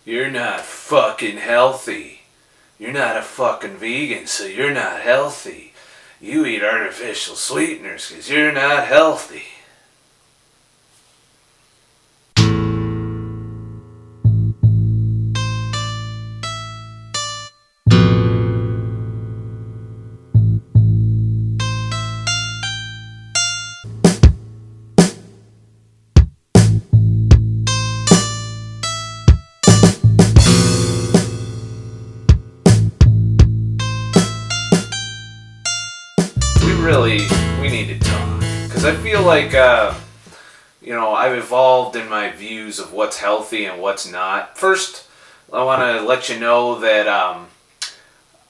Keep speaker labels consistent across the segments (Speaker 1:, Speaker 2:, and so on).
Speaker 1: You're not fucking healthy. You're not a fucking vegan, so you're not healthy. You eat artificial sweeteners because you're not healthy. We need to talk. Because I feel like, I've evolved in my views of what's healthy and what's not. First, I want to let you know that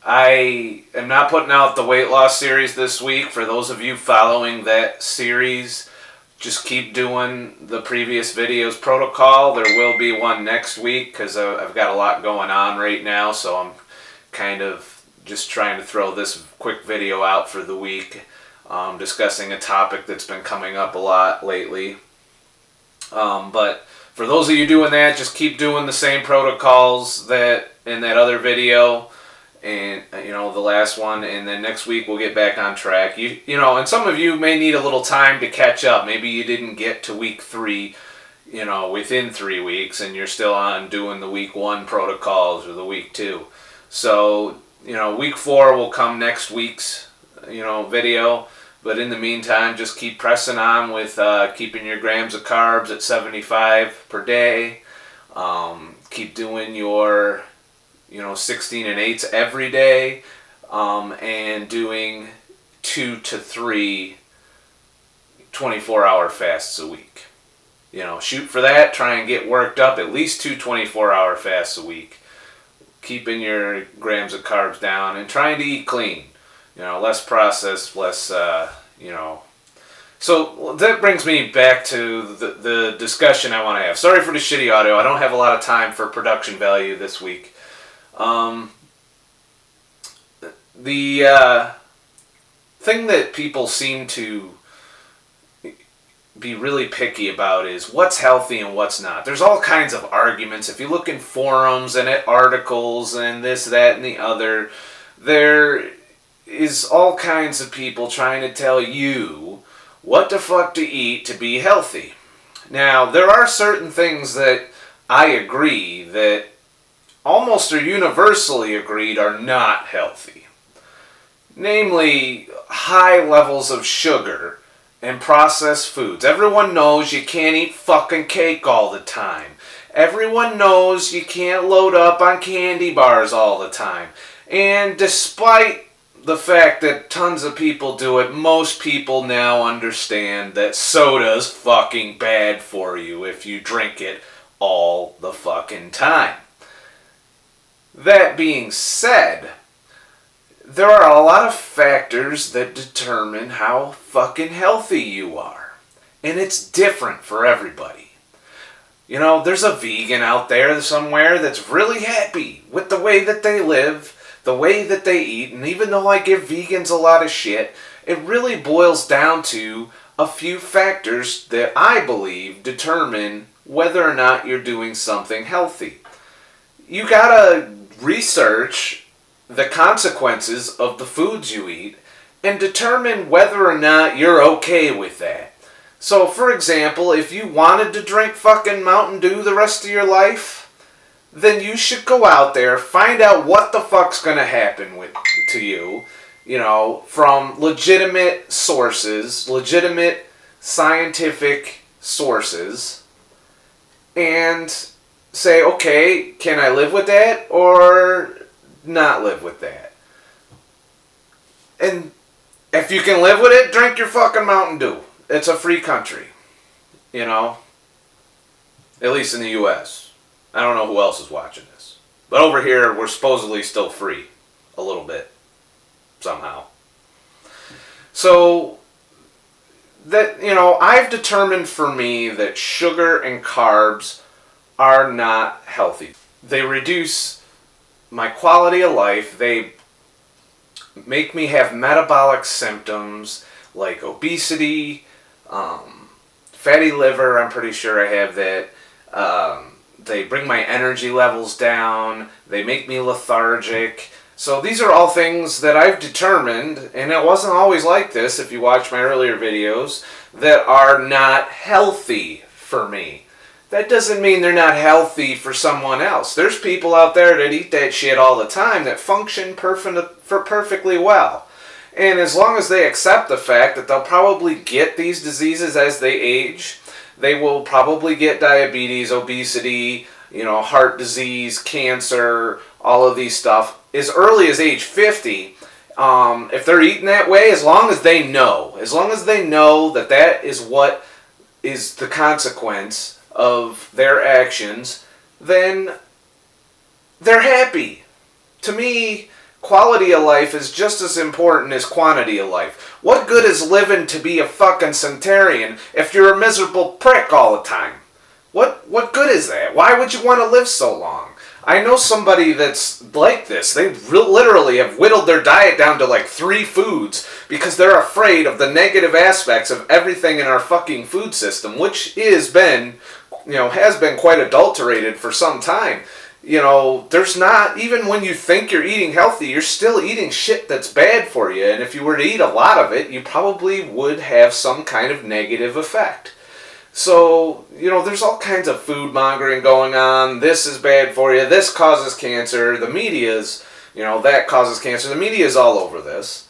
Speaker 1: I am not putting out the weight loss series this week. For those of you following that series, just keep doing the previous videos protocol. There will be one next week because I've got a lot going on right now, so I'm kind of just trying to throw this quick video out for the week, discussing a topic that's been coming up a lot lately. But for those of you doing that, just keep doing the same protocols that in that other video and the last one, and then next week we'll get back on track. And some of you may need a little time to catch up. Maybe you didn't get to week 3 within 3 weeks, and you're still on doing the week 1 protocols or the week 2. So week 4 will come next week's video. But in the meantime, just keep pressing on with keeping your grams of carbs at 75 per day. Keep doing your 16 and 8s every day, and doing 2 to 3 24-hour fasts a week. Shoot for that. Try and get worked up at least 2 24-hour fasts a week. Keeping your grams of carbs down and trying to eat clean. Less processed, less, So that brings me back to the discussion I want to have. Sorry for the shitty audio. I don't have a lot of time for production value this week. The thing that people seem to be really picky about is what's healthy and what's not. There's all kinds of arguments. If you look in forums and at articles and this, that, and the other, there is all kinds of people trying to tell you what the fuck to eat to be healthy. Now, there are certain things that I agree that almost are universally agreed are not healthy. Namely, high levels of sugar and processed foods. Everyone knows you can't eat fucking cake all the time. Everyone knows you can't load up on candy bars all the time. And despite the fact that tons of people do it, most people now understand that soda's fucking bad for you if you drink it all the fucking time. That being said, there are a lot of factors that determine how fucking healthy you are. And it's different for everybody. There's a vegan out there somewhere that's really happy with the way that they live, the way that they eat, and even though I give vegans a lot of shit, it really boils down to a few factors that I believe determine whether or not you're doing something healthy. You gotta research the consequences of the foods you eat and determine whether or not you're okay with that. So, for example, if you wanted to drink fucking Mountain Dew the rest of your life, then you should go out there, find out what the fuck's gonna happen to you, from legitimate sources, legitimate scientific sources, and say, okay, can I live with that or not live with that? And if you can live with it, drink your fucking Mountain Dew. It's a free country, at least in the U.S. I don't know who else is watching this. But over here, we're supposedly still free. A little bit. Somehow. So, that, I've determined for me that sugar and carbs are not healthy. They reduce my quality of life. They make me have metabolic symptoms like obesity, fatty liver, I'm pretty sure I have that, They bring my energy levels down. They make me lethargic. So these are all things that I've determined, and it wasn't always like this if you watch my earlier videos, that are not healthy for me. That doesn't mean they're not healthy for someone else. There's people out there that eat that shit all the time that function perfectly well. And as long as they accept the fact that they'll probably get these diseases as they age, they will probably get diabetes, obesity, heart disease, cancer, all of these stuff as early as age 50. If they're eating that way, as long as they know that that is what is the consequence of their actions, then they're happy. To me, quality of life is just as important as quantity of life. What good is living to be a fucking centenarian if you're a miserable prick all the time? What good is that? Why would you want to live so long? I know somebody that's like this. They literally have whittled their diet down to like 3 foods because they're afraid of the negative aspects of everything in our fucking food system, which has been quite adulterated for some time. There's not, even when you think you're eating healthy, you're still eating shit that's bad for you. And if you were to eat a lot of it, you probably would have some kind of negative effect. So, there's all kinds of food mongering going on. This is bad for you. This causes cancer. The media's, that causes cancer. The media's all over this.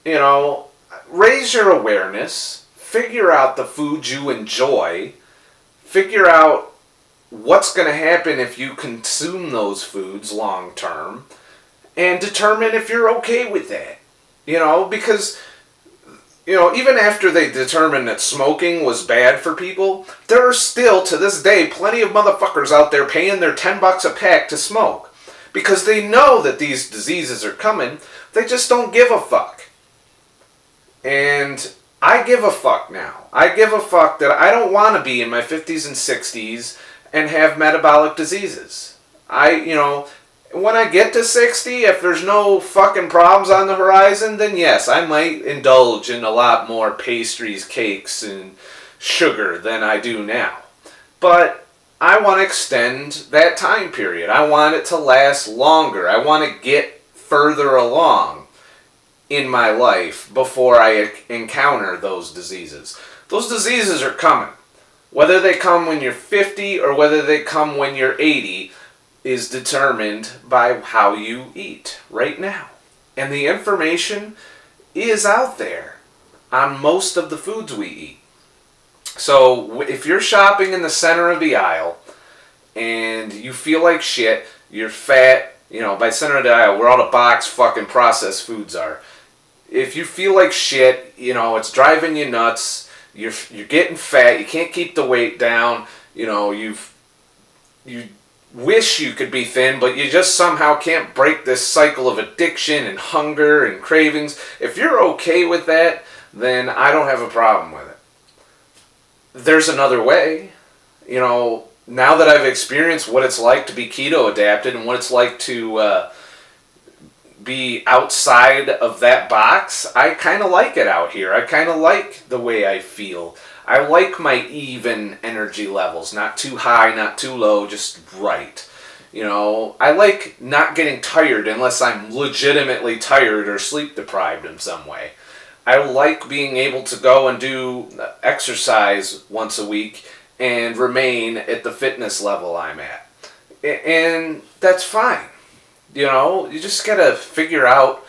Speaker 1: Raise your awareness. Figure out the foods you enjoy. Figure out what's going to happen if you consume those foods long term. And determine if you're okay with that. Because even after they determined that smoking was bad for people, there are still, to this day, plenty of motherfuckers out there paying their $10 a pack to smoke. Because they know that these diseases are coming, they just don't give a fuck. And I give a fuck now. I give a fuck that I don't want to be in my 50s and 60s and have metabolic diseases. When I get to 60, if there's no fucking problems on the horizon, then yes, I might indulge in a lot more pastries, cakes, and sugar than I do now. But I want to extend that time period. I want it to last longer. I want to get further along in my life before I encounter those diseases. Those diseases are coming. Whether they come when you're 50 or whether they come when you're 80, is determined by how you eat right now. And the information is out there on most of the foods we eat. So if you're shopping in the center of the aisle and you feel like shit, you're fat, by center of the aisle where all the box fucking processed foods are. If you feel like shit, it's driving you nuts, you're getting fat, you can't keep the weight down, you wish you could be thin, but you just somehow can't break this cycle of addiction and hunger and cravings. If you're okay with that, then I don't have a problem with it. There's another way. Now that I've experienced what it's like to be keto adapted and what it's like to be outside of that box, I kind of like it out here. I kind of like the way I feel. I like my even energy levels, not too high, not too low, just right. I like not getting tired unless I'm legitimately tired or sleep deprived in some way. I like being able to go and do exercise once a week and remain at the fitness level I'm at. And that's fine. You just gotta figure out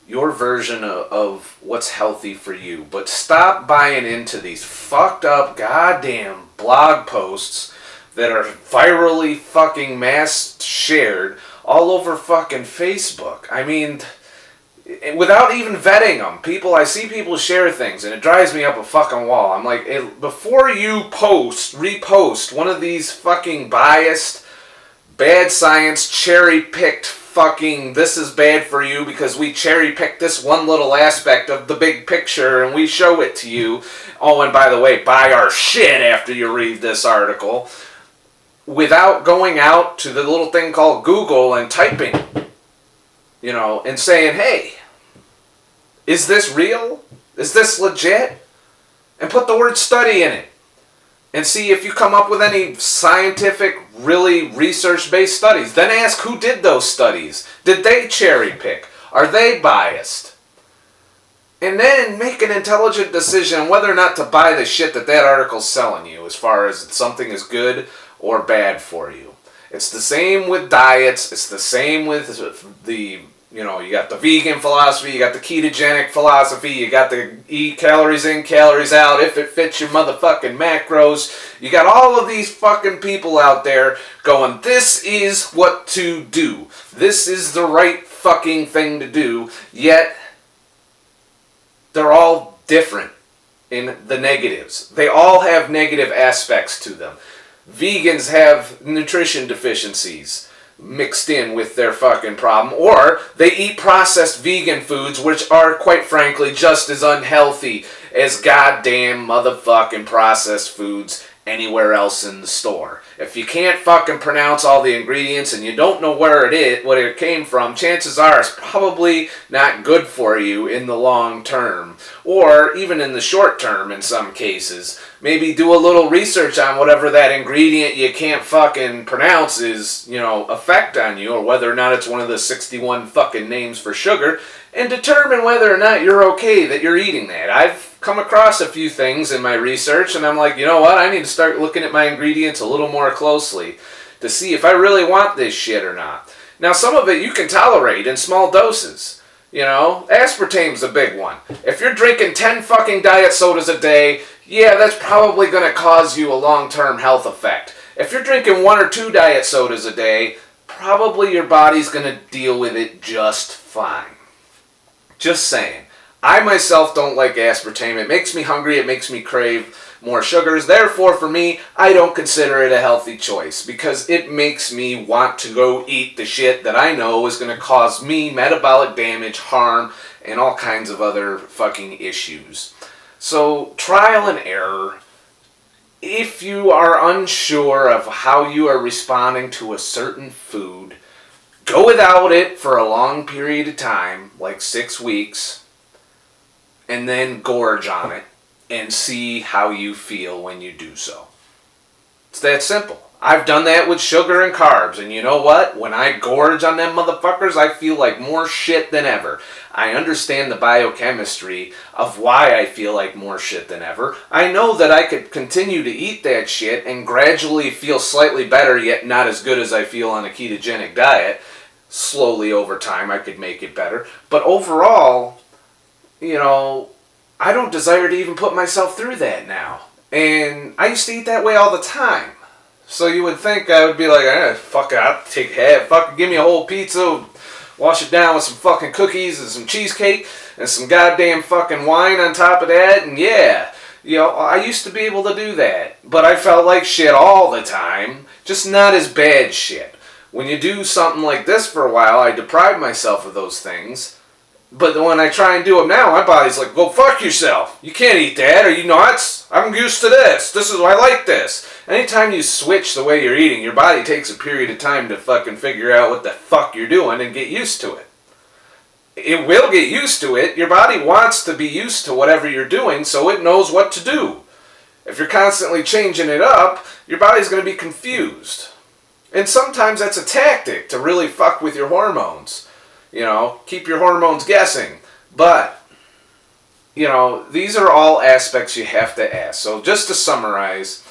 Speaker 1: your version of what's healthy for you. But stop buying into these fucked up goddamn blog posts that are virally fucking mass shared all over fucking Facebook. I mean, without even vetting them. I see people share things and it drives me up a fucking wall. I'm like, before you repost one of these fucking biased, bad science, cherry-picked fucking this is bad for you because we cherry-picked this one little aspect of the big picture and we show it to you. Oh, and by the way, buy our shit after you read this article. Without going out to the little thing called Google and typing, and saying, hey, is this real? Is this legit? And put the word study in it. And see if you come up with any scientific really research-based studies. Then ask who did those studies. Did they cherry pick? Are they biased? And then make an intelligent decision on whether or not to buy the shit that article's selling you as far as something is good or bad for you. It's the same with diets. It's the same with the, you got the vegan philosophy, you got the ketogenic philosophy, you got the eat calories in, calories out, if it fits your motherfucking macros. You got all of these fucking people out there going, this is what to do. This is the right fucking thing to do, yet they're all different in the negatives. They all have negative aspects to them. Vegans have nutrition deficiencies mixed in with their fucking problem, or they eat processed vegan foods, which are, quite frankly, just as unhealthy as goddamn motherfucking processed foods anywhere else in the store. If you can't fucking pronounce all the ingredients and you don't know what it came from, chances are it's probably not good for you in the long term, or even in the short term in some cases. Maybe do a little research on whatever that ingredient you can't fucking pronounce is, effect on you, or whether or not it's one of the 61 fucking names for sugar, and determine whether or not you're okay that you're eating that. I've come across a few things in my research, and I'm like, you know what, I need to start looking at my ingredients a little more closely to see if I really want this shit or not. Now, some of it you can tolerate in small doses. Aspartame's a big one. If you're drinking 10 fucking diet sodas a day, yeah, that's probably going to cause you a long-term health effect. If you're drinking 1 or 2 diet sodas a day, probably your body's going to deal with it just fine. Just saying. I myself don't like aspartame. It makes me hungry. It makes me crave more sugars. Therefore, for me, I don't consider it a healthy choice because it makes me want to go eat the shit that I know is going to cause me metabolic damage, harm, and all kinds of other fucking issues. So, trial and error. If you are unsure of how you are responding to a certain food, go without it for a long period of time, like 6 weeks, and then gorge on it and see how you feel when you do so. It's that simple. I've done that with sugar and carbs, and you know what? When I gorge on them motherfuckers, I feel like more shit than ever. I understand the biochemistry of why I feel like more shit than ever. I know that I could continue to eat that shit and gradually feel slightly better, yet not as good as I feel on a ketogenic diet. Slowly over time, I could make it better. But overall, I don't desire to even put myself through that now. And I used to eat that way all the time. So you would think I would be like, fuck it, I'll take half. Fucking give me a whole pizza, wash it down with some fucking cookies and some cheesecake and some goddamn fucking wine on top of that. And yeah, I used to be able to do that. But I felt like shit all the time. Just not as bad shit. When you do something like this for a while, I deprive myself of those things. But when I try and do them now, my body's like, go fuck yourself. You can't eat that. Are you nuts? I'm used to this. I like this. Anytime you switch the way you're eating, your body takes a period of time to fucking figure out what the fuck you're doing and get used to it. It will get used to it. Your body wants to be used to whatever you're doing, so it knows what to do. If you're constantly changing it up, your body's going to be confused. And sometimes that's a tactic to really fuck with your hormones. Keep your hormones guessing. But, these are all aspects you have to ask. So just to summarize,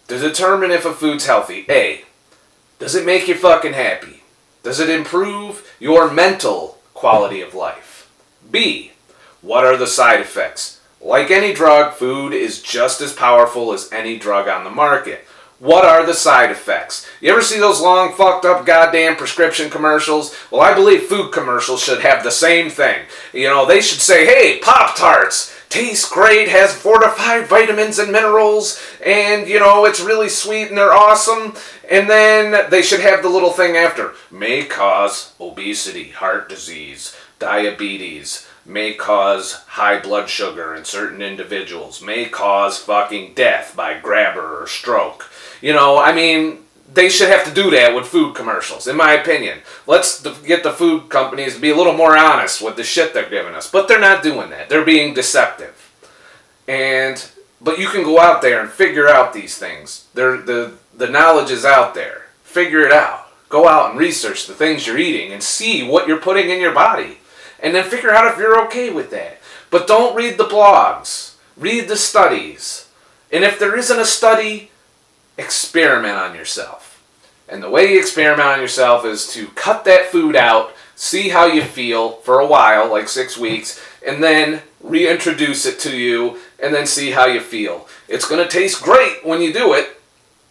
Speaker 1: to determine if a food's healthy, A, does it make you fucking happy? Does it improve your mental quality of life? B, what are the side effects? Like any drug, food is just as powerful as any drug on the market. What are the side effects? You ever see those long fucked up goddamn prescription commercials? Well, I believe food commercials should have the same thing. They should say, hey, Pop-Tarts, tastes great, has fortified vitamins and minerals, and, it's really sweet and they're awesome. And then they should have the little thing after. May cause obesity, heart disease, diabetes, may cause high blood sugar in certain individuals, may cause fucking death by grabber or stroke. They should have to do that with food commercials, in my opinion. Let's get the food companies to be a little more honest with the shit they're giving us. But they're not doing that. They're being deceptive. But you can go out there and figure out these things. The the knowledge is out there. Figure it out. Go out and research the things you're eating and see what you're putting in your body. And then figure out if you're okay with that. But don't read the blogs. Read the studies. And if there isn't a study, experiment on yourself. And the way you experiment on yourself is to cut that food out, see how you feel for a while, like 6 weeks, and then reintroduce it to you, and then see how you feel. It's going to taste great when you do it.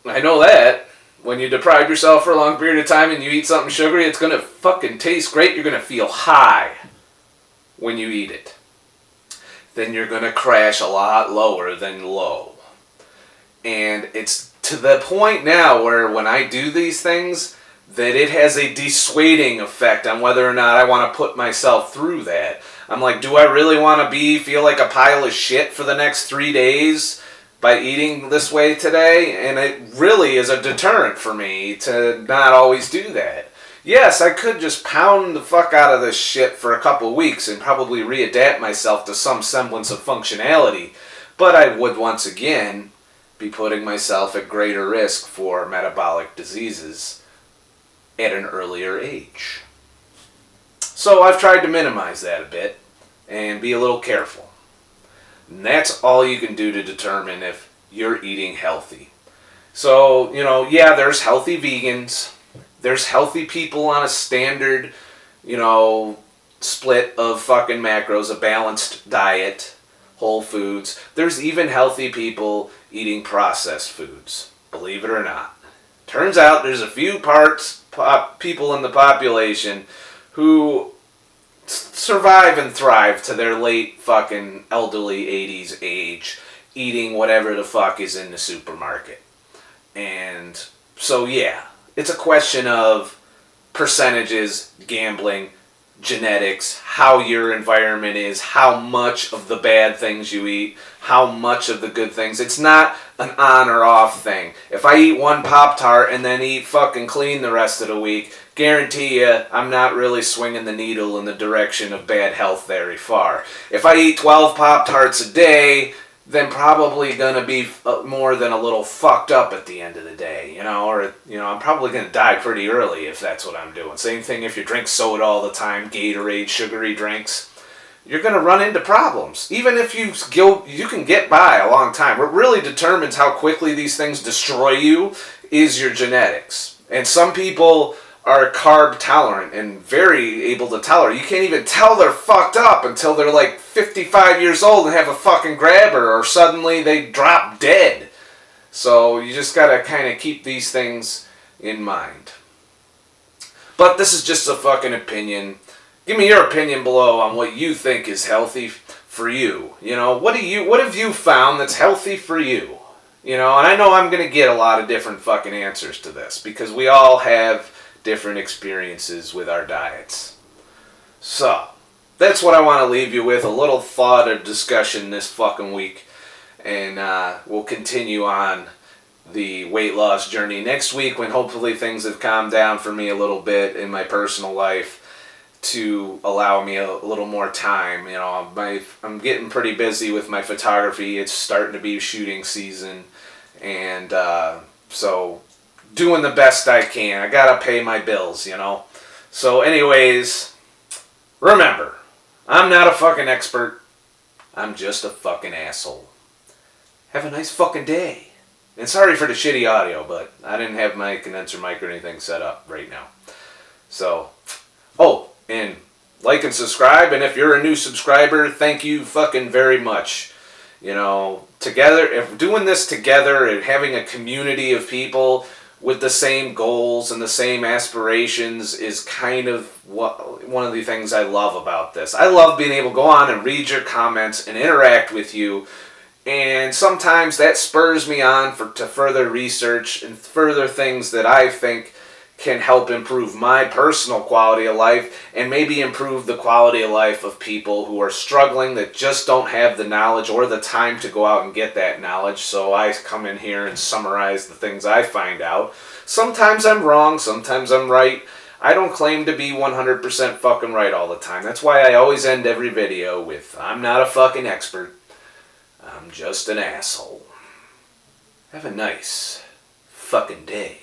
Speaker 1: I know that. When you deprive yourself for a long period of time and you eat something sugary, it's going to fucking taste great. You're going to feel high when you eat it. Then you're going to crash a lot lower than low. And it's to the point now where when I do these things, that it has a dissuading effect on whether or not I want to put myself through that. I'm like, do I really want to feel like a pile of shit for the next 3 days by eating this way today? And it really is a deterrent for me to not always do that. Yes, I could just pound the fuck out of this shit for a couple weeks and probably readapt myself to some semblance of functionality. But I would once again be putting myself at greater risk for metabolic diseases at an earlier age. So I've tried to minimize that a bit and be a little careful. And that's all you can do to determine if you're eating healthy. So, yeah, there's healthy vegans. There's healthy people on a standard, split of fucking macros, a balanced diet, whole foods. There's even healthy people eating processed foods, believe it or not. Turns out there's a few people in the population who survive and thrive to their late fucking elderly 80s age eating whatever the fuck is in the supermarket. And so yeah, it's a question of percentages, gambling, genetics, how your environment is, how much of the bad things you eat, how much of the good things. It's not an on or off thing. If I eat one Pop-Tart and then eat fucking clean the rest of the week, guarantee you I'm not really swinging the needle in the direction of bad health very far. If I eat 12 Pop-Tarts a day, then probably gonna be more than a little fucked up at the end of the day, or I'm probably gonna die pretty early if that's what I'm doing. Same thing if you drink soda all the time, Gatorade, sugary drinks, you're gonna run into problems. Even if you can get by a long time. What really determines how quickly these things destroy you is your genetics. And some people are carb tolerant and very able to tolerate. You can't even tell they're fucked up until they're like 55 years old and have a fucking grabber, or suddenly they drop dead. So you just gotta kind of keep these things in mind. But this is just a fucking opinion. Give me your opinion below on what you think is healthy for you. What have you found that's healthy for you? And I know I'm gonna get a lot of different fucking answers to this because we all have different experiences with our diets. So, that's what I want to leave you with, a little thought or discussion this fucking week. And we'll continue on the weight loss journey next week when hopefully things have calmed down for me a little bit in my personal life to allow me a little more time. I'm getting pretty busy with my photography. It's starting to be shooting season. And so doing the best I can. I gotta pay my bills, So anyways, remember, I'm not a fucking expert. I'm just a fucking asshole. Have a nice fucking day. And sorry for the shitty audio, but I didn't have my condenser mic or anything set up right now. So, and like and subscribe, and if you're a new subscriber, thank you fucking very much. Together, if doing this together and having a community of people with the same goals and the same aspirations is kind of one of the things I love about this. I love being able to go on and read your comments and interact with you, and sometimes that spurs me on to further research and further things that I think can help improve my personal quality of life and maybe improve the quality of life of people who are struggling that just don't have the knowledge or the time to go out and get that knowledge. So I come in here and summarize the things I find out. Sometimes I'm wrong, sometimes I'm right. I don't claim to be 100% fucking right all the time. That's why I always end every video with, I'm not a fucking expert. I'm just an asshole. Have a nice fucking day.